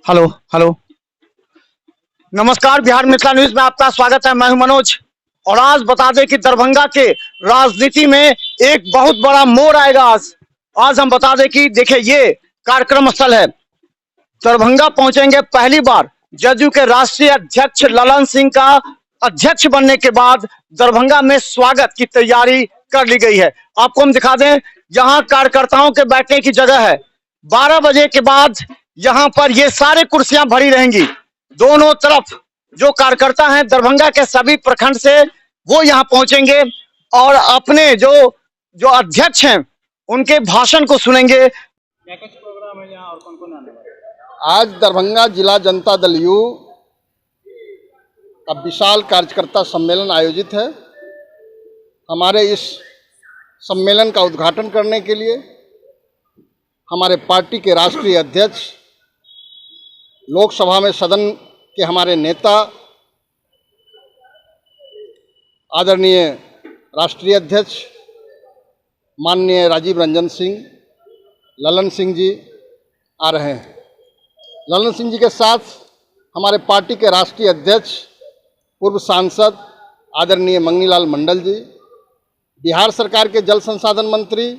Hello hello. नमस्कार, Bihar Mithila news में आपका स्वागत है। मैं हूं मनोज और आज बता दें कि दरभंगा के राजनीति में एक बहुत बड़ा मोड़ आएगा। आज हम बता दें कि देखिए ये कार्यक्रम स्थल है। दरभंगा पहुंचेंगे पहली बार जदयू के राष्ट्रीय अध्यक्ष ललन सिंह का अध्यक्ष बनने के बाद दरभंगा में स्वागत की तैयारी कर ली गई है। आपको हम दिखा दें, यहाँ कार्यकर्ताओं के बैठने की जगह है। 12 बजे के बाद यहाँ पर ये सारे कुर्सियां भरी रहेंगी। दोनों तरफ जो कार्यकर्ता हैं दरभंगा के सभी प्रखंड से, वो यहाँ पहुंचेंगे और अपने जो जो अध्यक्ष हैं उनके भाषण को सुनेंगे। क्या कुछ प्रोग्राम है यहाँ और कौन कौन आने वाला है? आज दरभंगा जिला जनता दल यू का विशाल कार्यकर्ता सम्मेलन आयोजित है। हमारे इस सम्मेलन का उद्घाटन करने के लिए हमारे पार्टी के राष्ट्रीय अध्यक्ष, लोकसभा में सदन के हमारे नेता, आदरणीय राष्ट्रीय अध्यक्ष माननीय राजीव रंजन सिंह, ललन सिंह जी आ रहे हैं। ललन सिंह जी के साथ हमारे पार्टी के राष्ट्रीय अध्यक्ष, पूर्व सांसद आदरणीय मंगनीलाल मंडल जी, बिहार सरकार के जल संसाधन मंत्री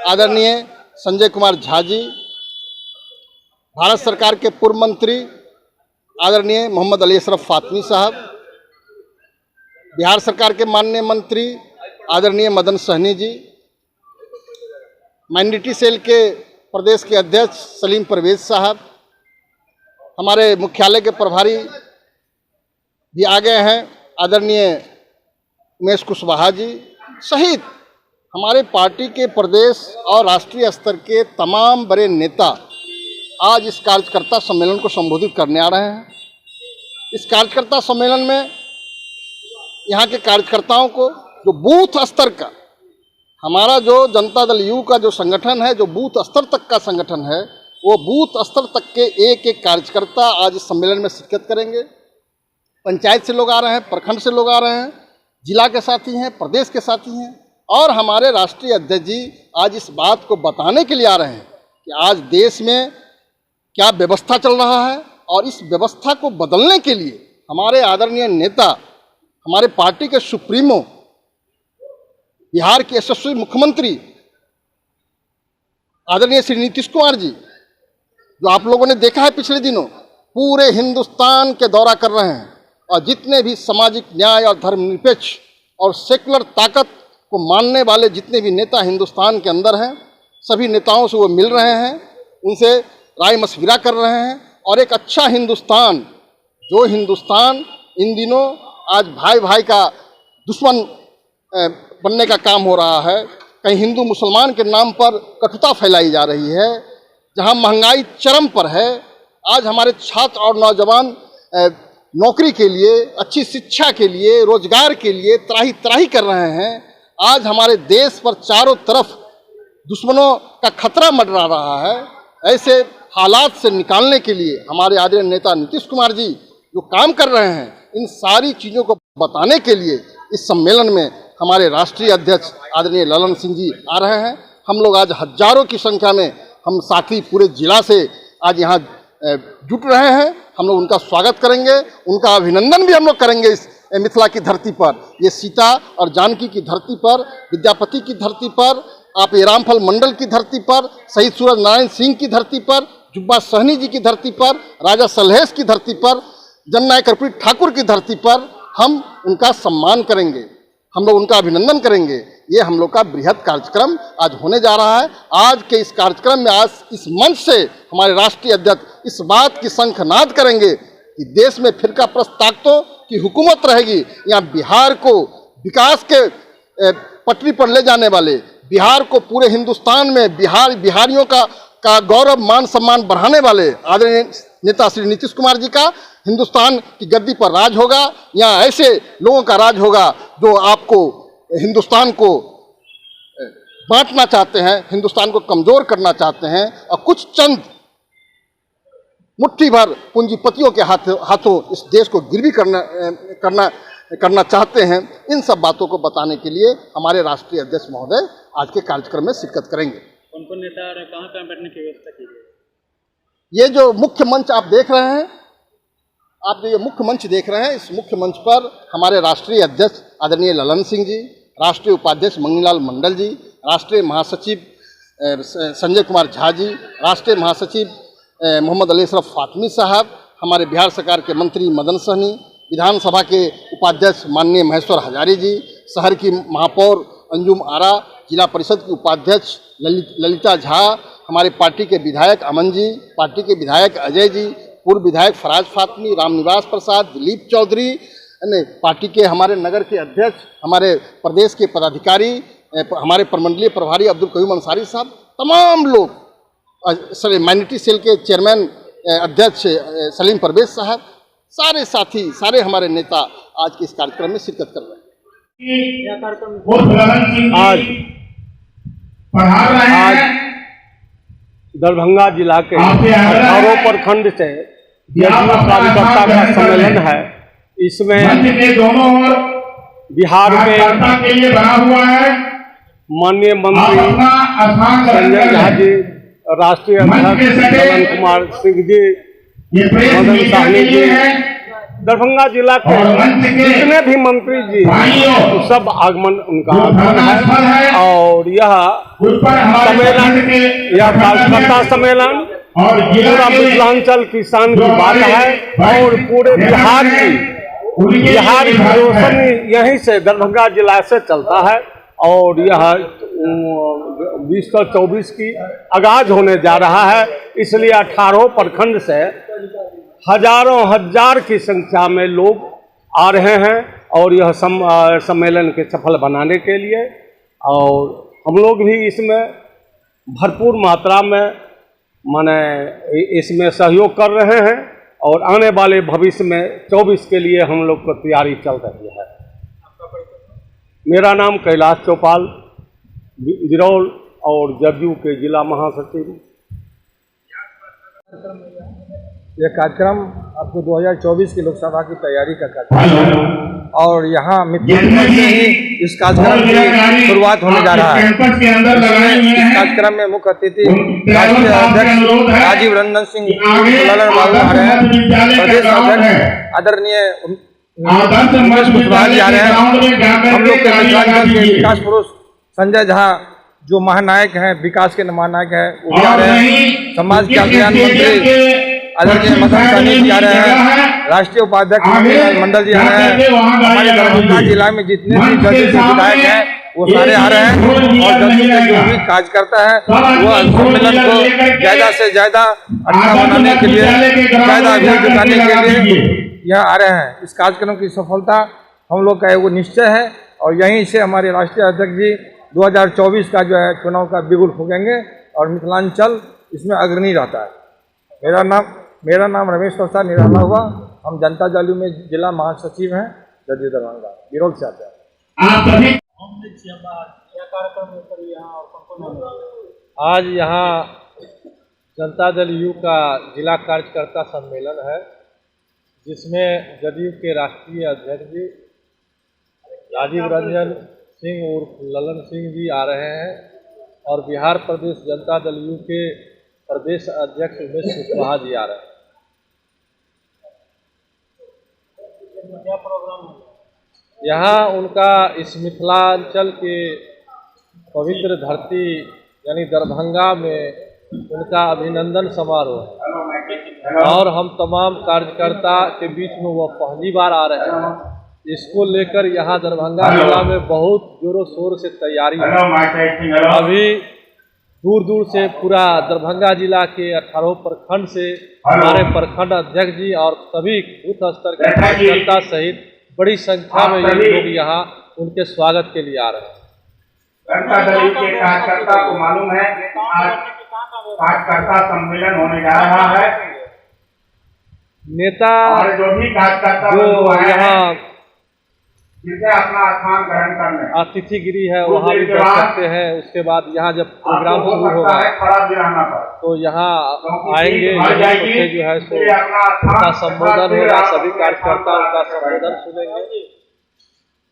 आदरणीय संजय कुमार झा जी, भारत सरकार के पूर्व मंत्री आदरणीय मोहम्मद अली अशरफ फातमी साहब, बिहार सरकार के माननीय मंत्री आदरणीय मदन सहनी जी, माइनॉरिटी सेल के प्रदेश के अध्यक्ष सलीम परवेज साहब, हमारे मुख्यालय के प्रभारी भी आ गए हैं आदरणीय उमेश कुशवाहा जी, सहित हमारे पार्टी के प्रदेश और राष्ट्रीय स्तर के तमाम बड़े नेता आज इस कार्यकर्ता सम्मेलन को संबोधित करने आ रहे हैं। इस कार्यकर्ता सम्मेलन में यहाँ के कार्यकर्ताओं को जो बूथ स्तर का, हमारा जो जनता दल यू का जो संगठन है, जो बूथ स्तर तक का संगठन है, वो बूथ स्तर तक के एक एक कार्यकर्ता आज इस सम्मेलन में शिरकत करेंगे। पंचायत से लोग आ रहे हैं, प्रखंड से लोग आ रहे हैं, जिला के साथी हैं, प्रदेश के साथी हैं, और हमारे राष्ट्रीय अध्यक्ष जी आज इस बात को बताने के लिए आ रहे हैं कि आज देश में क्या व्यवस्था चल रहा है और इस व्यवस्था को बदलने के लिए हमारे आदरणीय नेता, हमारे पार्टी के सुप्रीमो, बिहार के यशस्वी मुख्यमंत्री आदरणीय श्री नीतीश कुमार जी, जो आप लोगों ने देखा है पिछले दिनों पूरे हिंदुस्तान के दौरा कर रहे हैं और जितने भी सामाजिक न्याय और धर्मनिरपेक्ष और सेकुलर ताकत को मानने वाले जितने भी नेता हिंदुस्तान के अंदर हैं, सभी नेताओं से वो मिल रहे हैं, उनसे राय मशविरा कर रहे हैं और एक अच्छा हिंदुस्तान, जो हिंदुस्तान इन दिनों आज भाई भाई का दुश्मन बनने का काम हो रहा है, कहीं हिंदू मुसलमान के नाम पर कटुता फैलाई जा रही है, जहां महंगाई चरम पर है। आज हमारे छात्र और नौजवान नौकरी के लिए, अच्छी शिक्षा के लिए, रोजगार के लिए त्राही त्राही कर रहे हैं। आज हमारे देश पर चारों तरफ दुश्मनों का खतरा मंडरा रहा है। ऐसे हालात से निकालने के लिए हमारे आदरणीय नेता नीतीश कुमार जी जो काम कर रहे हैं, इन सारी चीज़ों को बताने के लिए इस सम्मेलन में हमारे राष्ट्रीय अध्यक्ष आदरणीय ललन सिंह जी आ रहे हैं। हम लोग आज हजारों की संख्या में हम साथी पूरे जिला से आज यहाँ जुट रहे हैं। हम लोग उनका स्वागत करेंगे, उनका अभिनंदन भी हम लोग करेंगे इस मिथिला की धरती पर, ये सीता और जानकी की धरती पर, विद्यापति की धरती पर, आप ये रामफल मंडल की धरती पर, शहीद सूरज नारायण सिंह की धरती पर, जुब्बा सहनी जी की धरती पर, राजा सलहेश की धरती पर, जननायक कर्पूरी ठाकुर की धरती पर हम उनका सम्मान करेंगे, हम लोग उनका अभिनंदन करेंगे। ये हम लोग का बृहद कार्यक्रम आज होने जा रहा है। आज के इस कार्यक्रम में, आज इस मंच से हमारे राष्ट्रीय अध्यक्ष इस बात की शंखनाद करेंगे कि देश में फिरका प्रस्त ताकतों की हुकूमत रहेगी। यहाँ बिहार को विकास के पटरी पर ले जाने वाले, बिहार को पूरे हिंदुस्तान में बिहारियों का गौरव मान सम्मान बढ़ाने वाले आदरणीय नेता श्री नीतीश कुमार जी का हिंदुस्तान की गद्दी पर राज होगा। यहाँ ऐसे लोगों का राज होगा जो आपको हिंदुस्तान को बांटना चाहते हैं, हिंदुस्तान को कमजोर करना चाहते हैं और कुछ चंद मुट्ठी भर पूंजीपतियों के हाथों इस देश को गिरवी करना चाहते हैं। इन सब बातों को बताने के लिए हमारे राष्ट्रीय अध्यक्ष महोदय आज के कार्यक्रम में शिरकत करेंगे। कौन कौन नेता और कहाँ बैठने की व्यवस्था की गई? ये जो मुख्य मंच आप देख रहे हैं, आप जो ये मुख्य मंच देख रहे हैं, इस मुख्य मंच पर हमारे राष्ट्रीय अध्यक्ष आदरणीय ललन सिंह जी, राष्ट्रीय उपाध्यक्ष मंगनीलाल मंडल जी, राष्ट्रीय महासचिव संजय कुमार झा जी, राष्ट्रीय महासचिव मोहम्मद अली अशरफ फातमी साहब, हमारे बिहार सरकार के मंत्री मदन सहनी, विधानसभा के उपाध्यक्ष माननीय महेश्वर हजारी जी, शहर की महापौर अंजुम आरा, जिला परिषद की उपाध्यक्ष ललिता झा, हमारे पार्टी के विधायक अमन जी, पार्टी के विधायक अजय जी, पूर्व विधायक फराज फातमी, रामनिवास प्रसाद, दिलीप चौधरी, पार्टी के हमारे नगर के अध्यक्ष, हमारे प्रदेश के पदाधिकारी, हमारे प्रमंडलीय प्रभारी अब्दुल कयूम अंसारी साहब, तमाम लोग, माइनॉरिटी सेल के चेयरमैन अध्यक्ष सलीम परवेज साहब, सारे साथी, सारे हमारे नेता आज के इस कार्यक्रम में शिरकत कर रहे हैं। आज दरभंगा जिला के 18 प्रखंड से जदयू कार्यकर्ता का सम्मेलन है। इसमें बिहार में के लिए बना हुआ है माननीय मंत्री संजय झा जी, राष्ट्रीय अध्यक्ष ललन कुमार सिंह जी, मदन सहनी जी, दरभंगा जिला के जितने भी मंत्री जी, सब आगमन उनका आगमन है। और यह सम्मेलन, यह कार्यकर्ता सम्मेलन पूरा मिथिलांचल किसान की बात है और पूरे बिहार की रोशनी यहीं से दरभंगा जिला से चलता है। और यह 2024 की आगाज होने जा रहा है, इसलिए 18 प्रखंड से हजारों हजार की संख्या में लोग आ रहे हैं और यह सम्मेलन के सफल बनाने के लिए। और हम लोग भी इसमें भरपूर मात्रा में माने इसमें सहयोग कर रहे हैं और आने वाले भविष्य में 24 के लिए हम लोग को तैयारी चल रही है। मेरा नाम कैलाश चौपाल, बिरौल और जदयू के जिला महासचिव। यह कार्यक्रम आपको 2024 की लोकसभा की तैयारी का कार्यक्रम और यहाँ मिथिलांचल से ही इस कार्यक्रम की शुरुआत होने जा रहा है। इस कार्यक्रम में मुख्य अतिथि राष्ट्रीय अध्यक्ष राजीव रंजन सिंह ललन बाबू आ रहे हैं, प्रदेश अध्यक्ष आदरणीय उमेश कुशवाहा जी आ रहे हैं, हम लोग के मिथिलांचल के विकास पुरुष संजय झा जो महानायक हैं, विकास के महानायक हैं, वो भी आ रहे हैं, समाज कल्याण मंत्री आदरणीय मदन सहनी जी आ रहे हैं, राष्ट्रीय उपाध्यक्ष मंडल जी आ रहे हैं, हमारे दरभंगा जिला में जितने भी जदयू के विधायक हैं वो सारे आ रहे हैं और जदयू के जो भी कार्यकर्ता है वो सम्मेलन को ज्यादा से ज्यादा अच्छा बनाने के लिए, ज्यादा अभियान जुटाने के लिए यहाँ आ रहे हैं। इस कार्यक्रम की सफलता हम लोग का वो निश्चय है और यहीं से हमारे राष्ट्रीय अध्यक्ष जी 2024 का जो है चुनाव का बिगुल फूकेंगे और मिथिलांचल इसमें अग्रणी रहता है। मेरा नाम रमेश प्रसाद निराला हुआ, हम जनता दल में जिला महासचिव हैं जदयू दरभंगा, बिरौल से आते हैं। आज यहाँ जनता दल यू का जिला कार्यकर्ता सम्मेलन है, जिसमें जदयू के राष्ट्रीय अध्यक्ष जी राजीव रंजन सिंह उर्फ ललन सिंह जी आ रहे हैं और बिहार प्रदेश जनता दल यू के प्रदेश अध्यक्ष उमेश कुशवाहा जी आ रहे हैं। क्या प्रोग्राम है यहाँ उनका इस मिथिलांचल के पवित्र धरती यानी दरभंगा में उनका अभिनंदन समारोह है और हम तमाम कार्यकर्ता के बीच में वो पहली बार आ रहे हैं। इसको लेकर यहाँ दरभंगा जिला में बहुत जोरों शोर से तैयारी है। अभी दूर दूर से पूरा दरभंगा जिला के 18 प्रखंड से हमारे प्रखंड अध्यक्ष जी और सभी बूथ स्तर के कार्यकर्ता सहित बड़ी संख्या में लोग यहाँ उनके स्वागत के लिए आ रहे हैं। जनता दल के कार्यकर्ता को मालूम है आज कार्यकर्ता सम्मेलन होने जा रहा है। नेता और जो भी कार्यकर्ता जो यहाँ जिसे अपना स्थान ग्रहण करने अतिथिगिरी है वहाँ भी बैठ सकते हैं। उसके बाद यहाँ जब प्रोग्राम शुरू होगा तो यहाँ आएंगे, यहीं जो है सो उनका संबोधन होगा, सभी कार्यकर्ता उनका संबोधन सुनेंगे।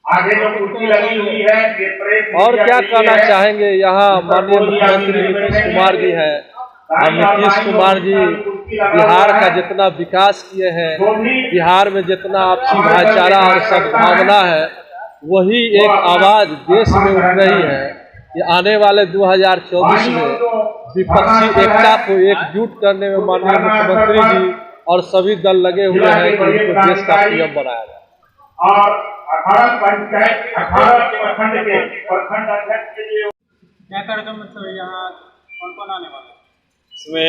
आगे जो कुर्सी लगी हुई है ये प्रेस और क्या कहना चाहेंगे, यहाँ माननीय मुख्यमंत्री नीतीश कुमार जी हैं और नीतीश कुमार जी बिहार का जितना विकास किए हैं, बिहार में जितना आपसी भाईचारा और सद्भावना है, वही एक आवाज देश में उठ रही है कि आने वाले 2024 में विपक्षी एकता को एकजुट करने में माननीय मुख्यमंत्री जी और सभी दल लगे हुए हैं कि उनको देश का पीएम बनाया जाए। और 18 पंचायत 18 प्रखंड के प्रखंड अध्यक्ष के लिए क्या कार्यक्रम में सर यहाँ कौन कौन आने वाले हैं? इसमें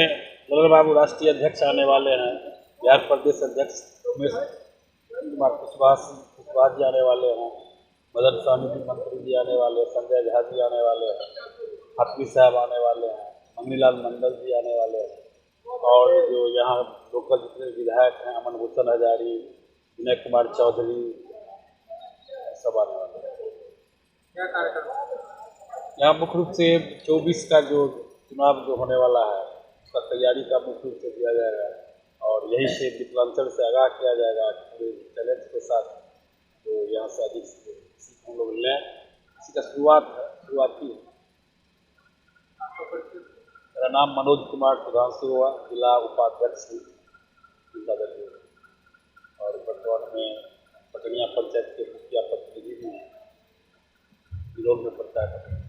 ललन बाबू राष्ट्रीय अध्यक्ष आने वाले हैं, बिहार प्रदेश अध्यक्ष उमेश कुमार कुशवाहा जी आने वाले हैं, मदन सहनी जी मंत्री जी आने वाले हैं, संजय झा जी आने वाले हैं, हाफिज साहब आने वाले हैं, मंगनीलाल मंडल जी आने वाले हैं और जो यहाँ लोकल जितने विधायक हैं अमन भूषण हजारी, विनय कुमार चौधरी, सब आने वाले हैं। क्या कार्यक्रम? यहाँ मुख्य रूप से 24 का जो चुनाव जो होने वाला है उसका तैयारी का मुख्य रूप से किया जाएगा और यही से मिथिलांचल से आगाह किया जाएगा पूरे टैलेंट के साथ, तो यहाँ से अधिक सीख हम लोग लें, इसी का शुरुआती है। मेरा नाम मनोज कुमार सुधांशु हुआ, जिला उपाध्यक्ष और वर्तमान में पटनिया पंचायत के मुखिया प्रतिनिधि भी विरोध में पड़ता है।